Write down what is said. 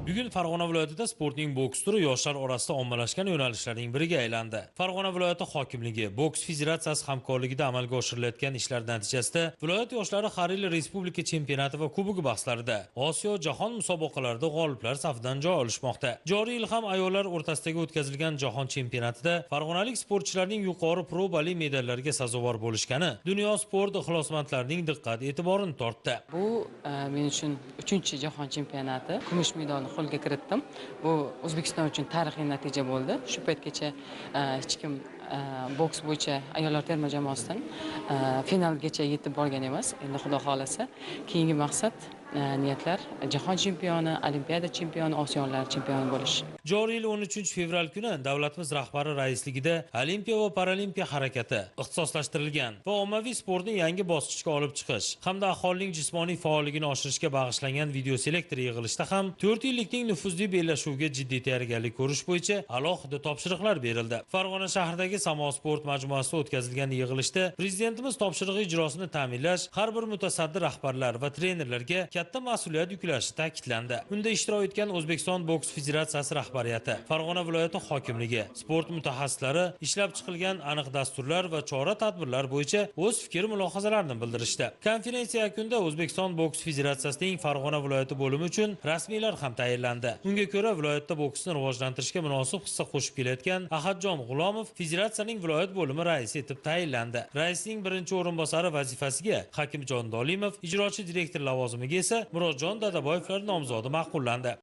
Bugun Farg'ona viloyatida sportning boks turi yoshlar orasida ommalashgan yo'nalishlarning biriga aylandi. Farg'ona viloyati hokimligi boks federatsiyasi hamkorligida amalga oshirilayotgan ishlar natijasida viloyat yoshlari har yil respublika chempionati va kubogi bahslarida Osiyo jahon musobaqalarida g'oliblar safidan joy olishmoqda. Joriy yil ham ayollar o'rtasidagi o'tkazilgan jahon chempionatida farg'onalik sportchilarning yuqori probali medallarga sazovor bo'lishgani dunyo sport ixlosmandlarining diqqat e'tiborini tortdi. Bu men uchun 3-chi jahon chempionati. Kumush medalni qo'lga kiritdim. Bu O'zbekiston uchun tarixiy natija bo'ldi. Shu paytgacha hech kim boks bo'yicha ayollar terma jamoasidan finalgacha yetib borgan emas. Endi Xudo xolasa, keyingi maqsad niyatlar jahon chempioni, olimpiada chempioni, Osiyolar chempioni bo'lish. Joriy yil 13 fevral kuni davlatimiz rahbari raisligida Olimpiya va Paralimpiya harakati ixtisoslashtirilgan va ommaviy sportni yangi bosqichga olib chiqish hamda aholining jismoniy faolligini oshirishga bag'ishlangan video selektor yig'ilishida ham 4 yillikning nufuzli bellashuvga jiddiy tayyorgarlik ko'rish bo'yicha alohida topshiriqlar berildi. Farg'ona shahridagi Samo sport majmuasida o'tkazilgan yig'ilishda prezidentimiz topshirig'i ijrosini ta'minlash har bir mutasaddi rahbarlar va trenerlarga katta mas'uliyat yuklashi ta'kidlandi. Unda ishtirok etgan O'zbekiston boks federatsiyasi rahbariyati, Farg'ona viloyati hokimligi, sport mutaxassislari ishlab chiqilgan aniq dasturlar va chora-tadbirlar bo'yicha o'z fikr-mulohazalarini bildirishdi. Konferensiya yakunida O'zbekiston boks federatsiyasining Farg'ona viloyati bo'limi uchun rasmiylar ham tayinlandi. Unga ko'ra, viloyatda boksni rivojlantirishga munosib hissa qo'shib kelayotgan Ahadjon G'ulomov federatsiyaning viloyat bo'limi raisi etib tayinlandi. Raisning birinchi o'rinbosari vazifasiga Hakimjon Dolimov, ijrochi direktor lavozimiga esa Murodjon Dadaboyevlar nomzodi ma'qullandi.